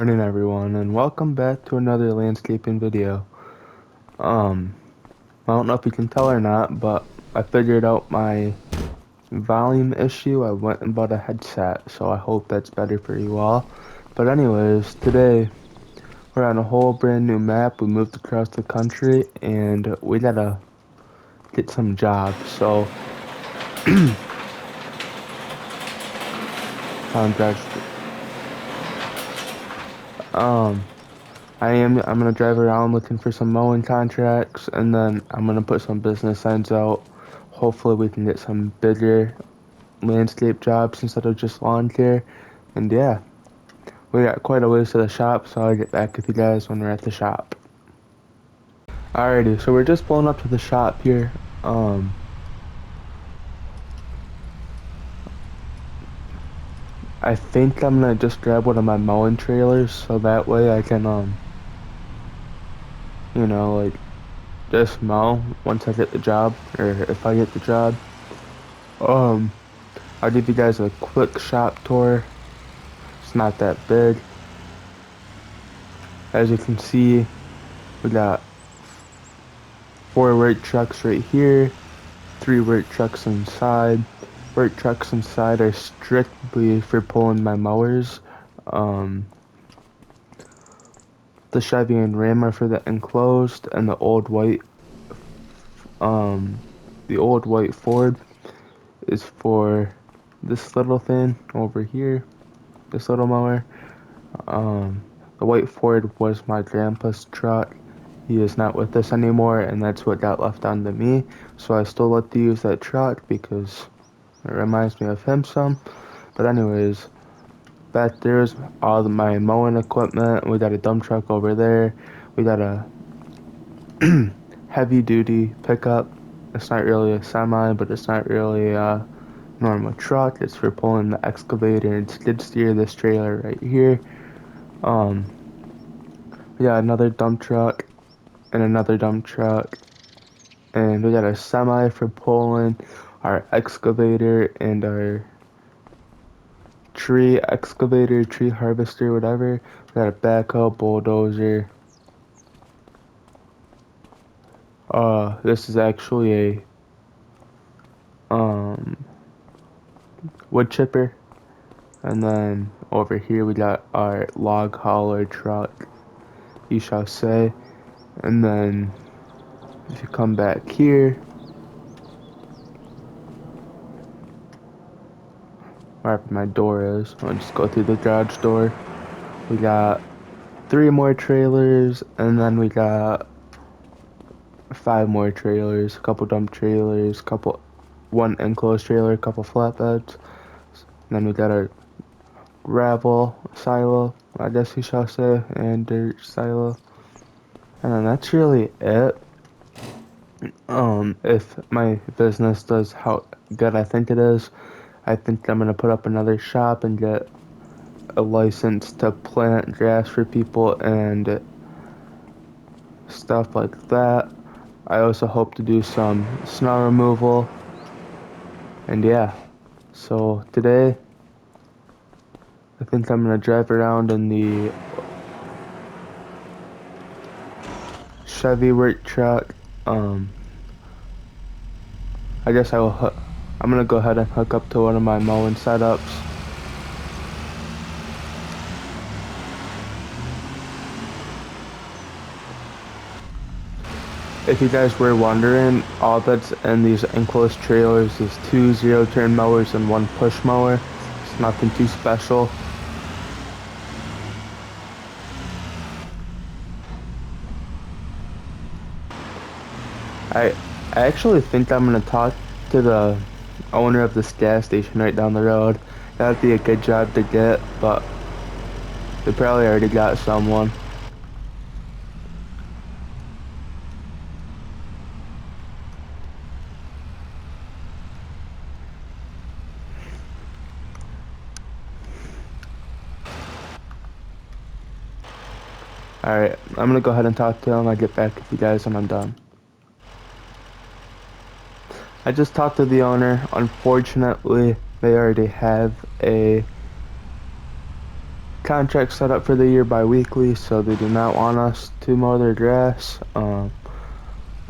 Morning everyone, and welcome back to another landscaping video. I don't know if you can tell or not, but I figured out my volume issue. I went and bought a headset, so I hope that's better for you all. But anyways, today we're on a whole brand new map. We moved across the country and we gotta get some jobs. So contracts. Um I'm gonna drive around looking for some mowing contracts, and then I'm gonna put some business signs out. Hopefully we can get some bigger landscape jobs instead of just lawn care. And yeah, we got quite a ways to the shop, so I'll get back with you guys when we're at the shop. Alrighty, so we're just pulling up to the shop here. I think I'm gonna just grab one of my mowing trailers, so that way I can like just mow once I get the job, or if I get the job. Um, I'll give you guys a quick shop tour. It's not that big. As you can see, we got 4 work trucks right here, 3 work trucks inside. Work trucks inside are strictly for pulling my mowers. The Chevy and Ram are for the enclosed, and the old white Ford is for this little thing over here, this little mower. The white Ford was my grandpa's truck. He is not with us anymore, and that's what got left on to me. So I still like to use that truck because it reminds me of him some. But anyways, back there's all my mowing equipment. We got a dump truck over there. We got a heavy duty pickup. It's not really a semi, but it's not really a normal truck. It's for pulling the excavator and skid steer this trailer right here. We got another dump truck and another dump truck, and we got a semi for pulling our excavator and our tree excavator, tree harvester, whatever. We got a backhoe, bulldozer. This is actually a wood chipper. And then over here we got our log hauler truck, you shall say. And then if you come back here, where my door is, I'll just go through the garage door. We got 3 more trailers, and then we got 5 more trailers, a couple dump trailers, one enclosed trailer, a couple flatbeds. And then we got our gravel silo, I guess you shall say, and dirt silo. And then that's really it. If my business does how good I think it is, I think I'm gonna put up another shop and get a license to plant grass for people and stuff like that. I also hope to do some snow removal. And yeah, so today I think I'm gonna drive around in the Chevy work truck. I guess I'm gonna go ahead and hook up to one of my mowing setups. If you guys were wondering, all that's in these enclosed trailers is 2 zero-turn mowers and 1 push mower. It's nothing too special. I actually think I'm gonna talk to the owner of this gas station right down the road. That'd be a good job to get, but they probably already got someone. Alright, I'm gonna go ahead and talk to him. I'll get back with you guys when I'm done. I just talked to the owner. Unfortunately, they already have a contract set up for the year bi-weekly, so they do not want us to mow their grass. I'm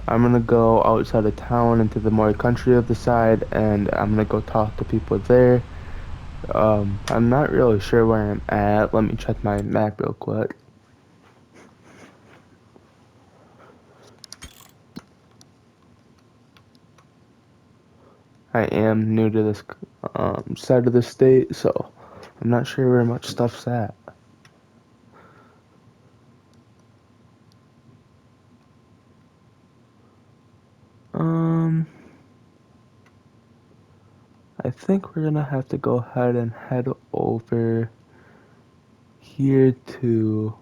gonna go outside of town into the more country of the side, and I'm gonna go talk to people there. I'm not really sure where I'm at. Let me check my map real quick. I am new to this side of the state, so I'm not sure where much stuff's at. I think we're gonna have to go ahead and head over here to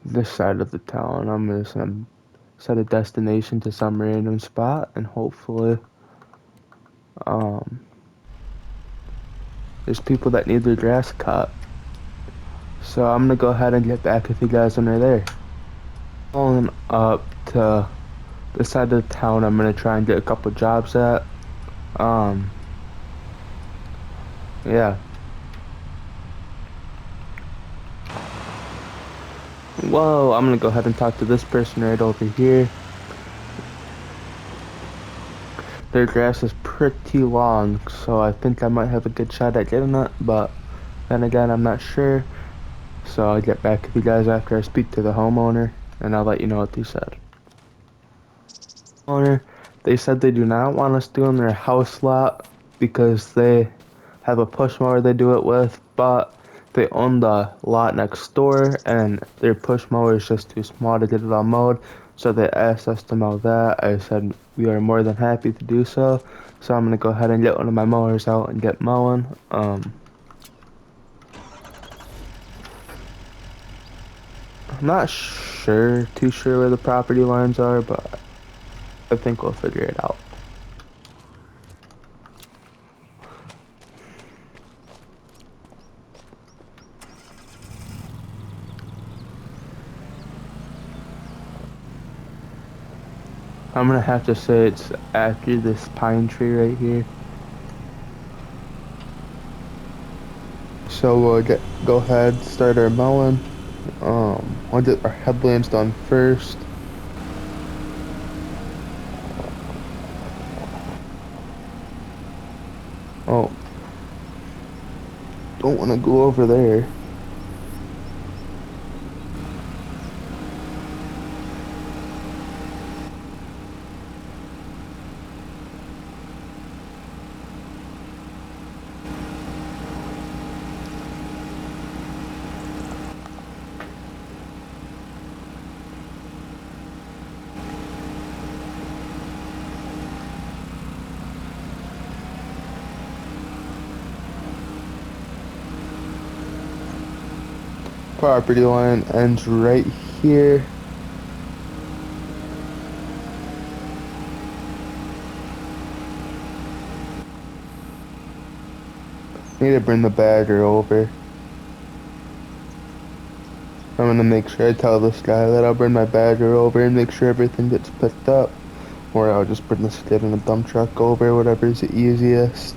this side of the town. I'm just gonna set a destination to some random spot, and hopefully, there's people that need their grass cut. So I'm gonna go ahead and get back with you guys when they're there. Pulling up to this side of the town, I'm gonna try and get a couple jobs at. Yeah. Whoa, I'm gonna go ahead and talk to this person right over here. Their grass is pretty long, so I think I might have a good shot at getting it, but then again, I'm not sure. So I'll get back with you guys after I speak to the homeowner, and I'll let you know what they said. They said they do not want us doing their house lot because they have a push mower they do it with, but they own the lot next door and their push mower is just too small to get it all mowed, so they asked us to mow that. I said we are more than happy to do so, so I'm gonna go ahead and get one of my mowers out and get mowing. I'm not too sure where the property lines are, but I think we'll figure it out. I'm gonna have to say it's after this pine tree right here. So we'll go ahead, start our mowing. We'll get our headlands done first. Oh, don't want to go over there. Property line ends right here. Need to bring the bagger over. I'm gonna make sure I tell this guy that I'll bring my bagger over and make sure everything gets picked up. Or I'll just bring the skid and a dump truck over, whatever's the easiest.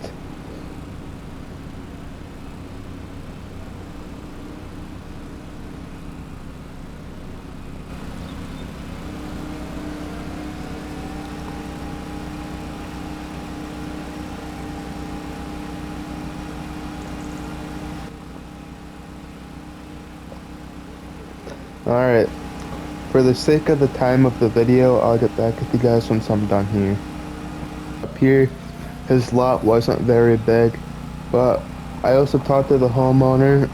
Alright, for the sake of the time of the video, I'll get back with you guys once I'm done here. Up here, his lot wasn't very big, but I also talked to the homeowner.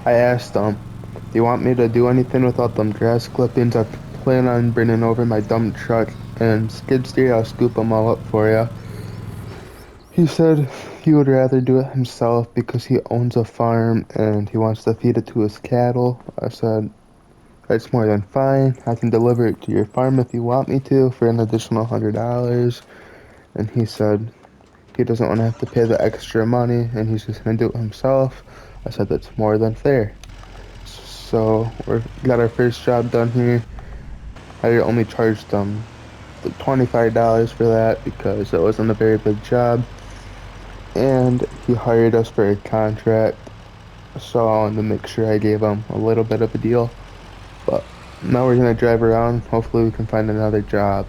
I asked him, do you want me to do anything without them grass clippings? I plan on bringing over my dump truck and skid steer. I'll scoop them all up for you. He said he would rather do it himself because he owns a farm and he wants to feed it to his cattle. I said, that's more than fine. I can deliver it to your farm if you want me to for an additional $100. And he said he doesn't want to have to pay the extra money and he's just going to do it himself. I said that's more than fair. So we got our first job done here. I only charged them $25 for that because it wasn't a very big job. And he hired us for a contract, so I wanted to make sure I gave him a little bit of a deal. But now we're gonna drive around. Hopefully we can find another job.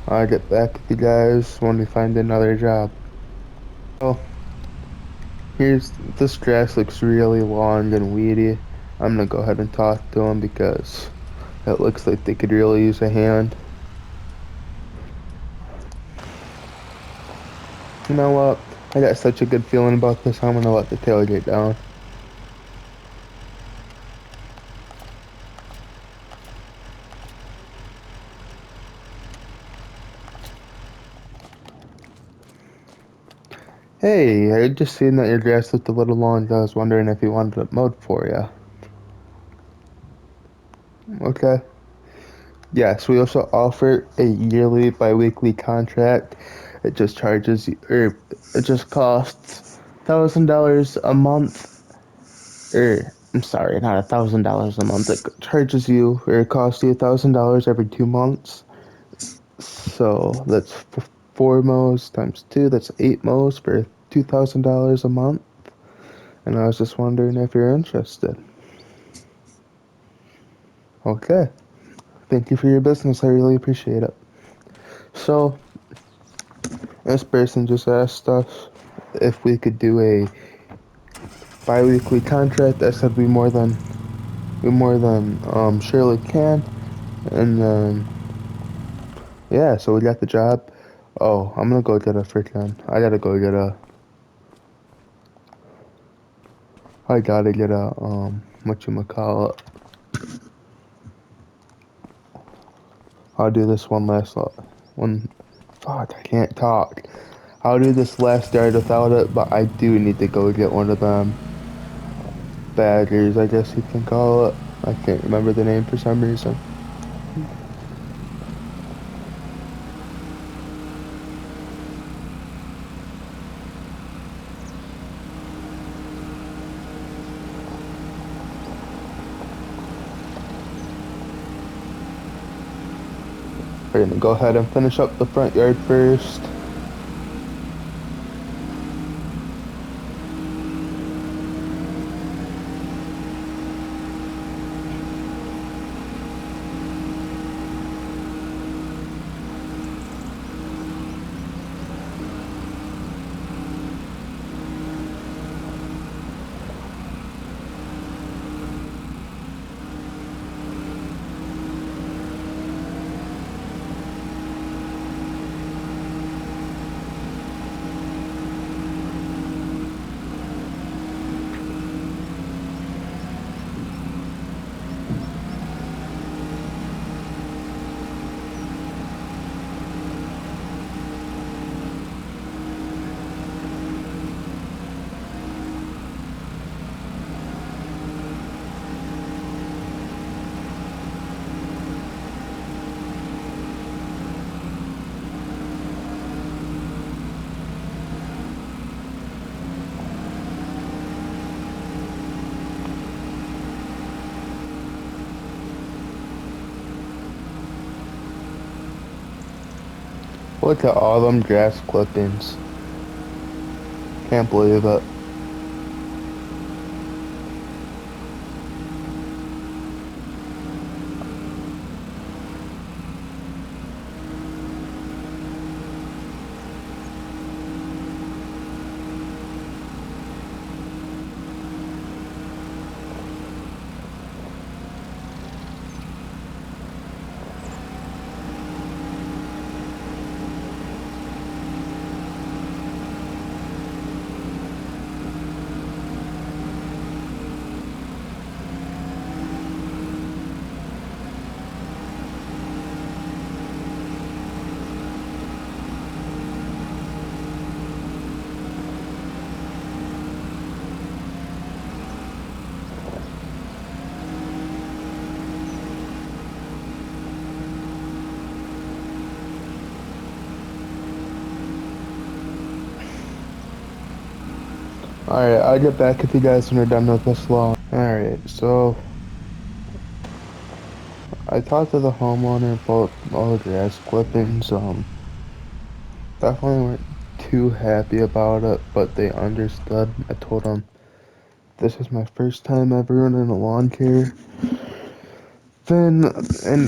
I'll get back with you guys when we find another job. So here's this grass looks really long and weedy. I'm gonna go ahead and talk to him because it looks like they could really use a hand. You know what? I got such a good feeling about this, I'm gonna let the tailgate down. Hey, I just seen that your grass looked a little long. I was wondering if you wanted it mowed for you. Okay. Yes, we also offer a yearly bi-weekly contract. It just charges you, or it just costs $1,000 a month. I'm sorry, not $1,000 a month. It charges you, or it costs you $1,000 every 2 months. So that's 4 mows times 2. That's 8 mows for $2,000 a month. And I was just wondering if you're interested. Okay. Thank you for your business. I really appreciate it. So, this person just asked us if we could do a bi-weekly contract. I said we more than surely can. And then yeah, so we got the job. Oh, I'm gonna go get a freaking. I gotta get a whatchamacallit. I'll do this one. Fuck, I can't talk. I'll do this last yard without it, but I do need to go get one of them baggers, I guess you can call it. I can't remember the name for some reason. We're gonna go ahead and finish up the front yard first. Look at all them grass clippings. Can't believe it. Alright, I'll get back with you guys when we're done with this lawn. Alright, so I talked to the homeowner about all the grass clippings. Definitely weren't too happy about it, but they understood. I told them this is my first time ever running a lawn care. And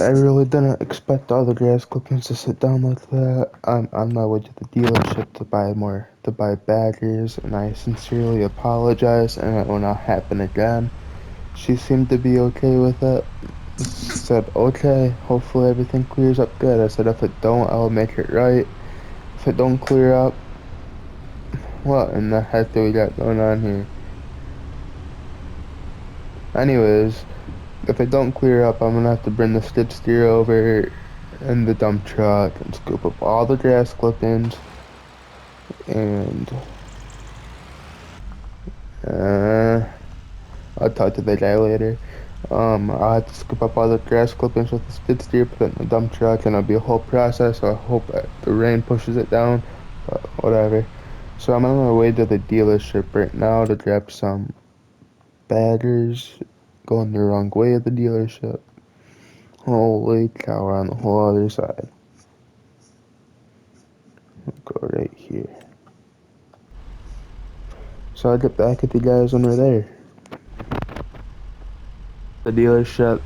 I really didn't expect all the grass clippings to sit down like that. I'm on my way to the dealership to buy baggers, and I sincerely apologize, and it will not happen again. She seemed to be okay with it. Said, okay, hopefully everything clears up good. I said, if it don't, I'll make it right. If it don't clear up, what in the heck do we got going on here? Anyways, if it don't clear up, I'm gonna have to bring the skid steer over in the dump truck and scoop up all the grass clippings and uh, I'll talk to the guy later. I'll have to scoop up all the grass clippings with the skid steer, put it in the dump truck, and it'll be a whole process. So I hope that the rain pushes it down, but whatever. So I'm on my way to the dealership right now to grab some baggers. Going the wrong way at the dealership. Holy cow, we're on the whole other side. Go right here. So I'll get back at you guys when we're there. The dealership,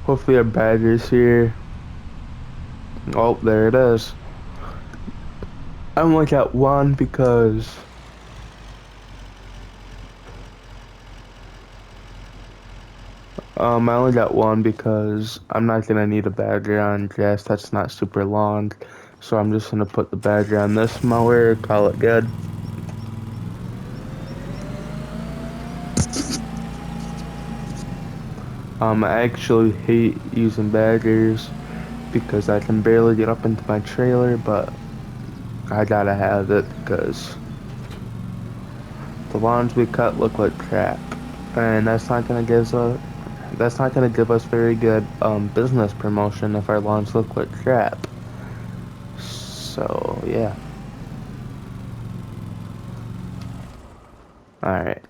hopefully our bagger's here. Oh, there it is. I only got one because I only got one because I'm not gonna need a bagger on grass that's not super long. So I'm just gonna put the bagger on this mower, call it good. I actually hate using baggers because I can barely get up into my trailer, but I gotta have it because the lawns we cut look like crap, and that's not gonna give us very good business promotion if our lawns look like crap. So yeah. Alright.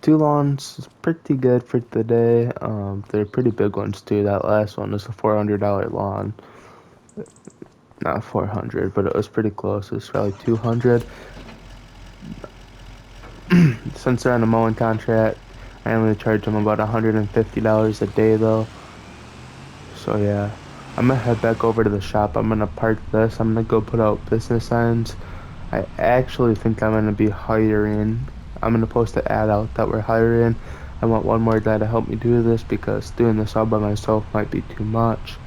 Two lawns is pretty good for today. They're pretty big ones too. That last one was a $400 lawn. Not 400, but it was pretty close. It was probably 200. Since they're on a mowing contract, I only charge them about $150 a day though. So yeah, I'm gonna head back over to the shop. I'm gonna park this. I'm gonna go put out business signs. I actually think I'm gonna be hiring. I'm gonna post an ad out that we're hiring. I want one more guy to help me do this because doing this all by myself might be too much.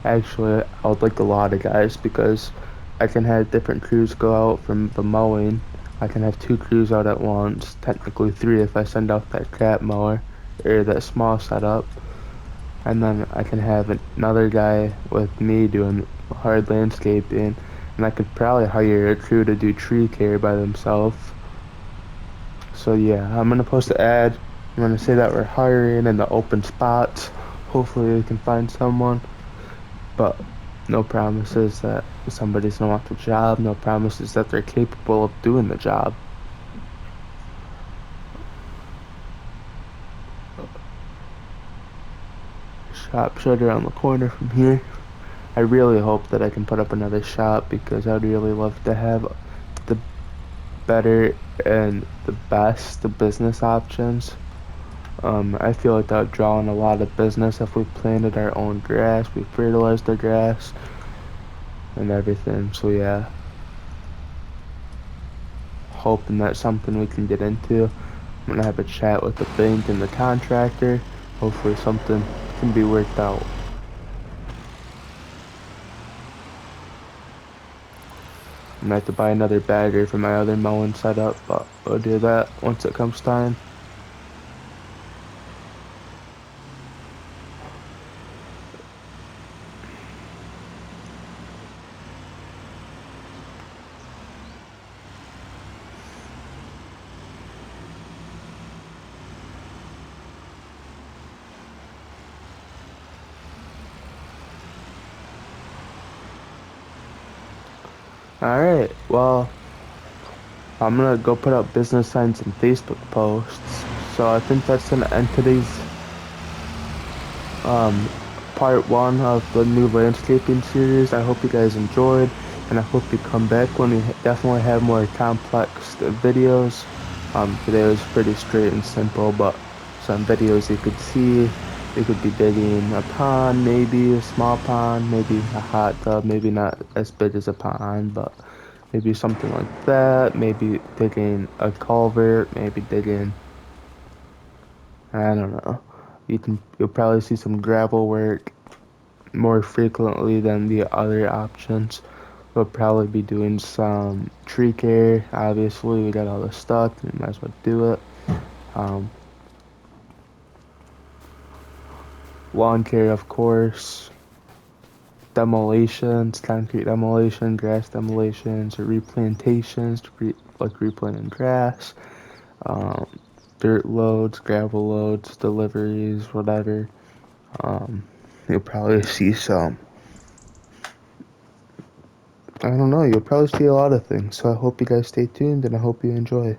Actually, I would like a lot of guys because I can have different crews go out from the mowing. I can have two crews out at once, technically three if I send out that cat mower or that small setup. And then I can have another guy with me doing hard landscaping, and I could probably hire a crew to do tree care by themselves. So yeah, I'm gonna post an ad. I'm gonna say that we're hiring in the open spots. Hopefully we can find someone, but no promises that somebody's gonna want the job. No promises that they're capable of doing the job. Shop right around the corner from here. I really hope that I can put up another shop because I'd really love to have the better and the best the business options. I feel like that would draw in a lot of business if we planted our own grass, we fertilized the grass and everything. So yeah, hoping that's something we can get into. I'm gonna have a chat with the bank and the contractor. Hopefully something can be worked out. I'm gonna have to buy another bagger for my other mowing setup, but we'll do that once it comes time. Alright, well, I'm gonna go put out business signs and Facebook posts. So I think that's gonna end today's um, part one of the new landscaping series. I hope you guys enjoyed, and I hope you come back when we definitely have more complex videos. Today was pretty straight and simple, but some videos you could see, you could be digging a pond, maybe a small pond, maybe a hot tub, maybe not as big as a pond, but maybe something like that. Maybe digging a culvert, maybe digging, I don't know. You'll probably see some gravel work more frequently than the other options. We'll probably be doing some tree care. Obviously, we got all the stuff. We might as well do it. Um, Lawn care, of course. Demolitions, concrete demolition, grass demolitions, or replantations, like replanting grass. Um, Dirt loads, gravel loads, deliveries, whatever. Um, you'll probably see some. I don't know, you'll probably see a lot of things. So I hope you guys stay tuned and I hope you enjoy.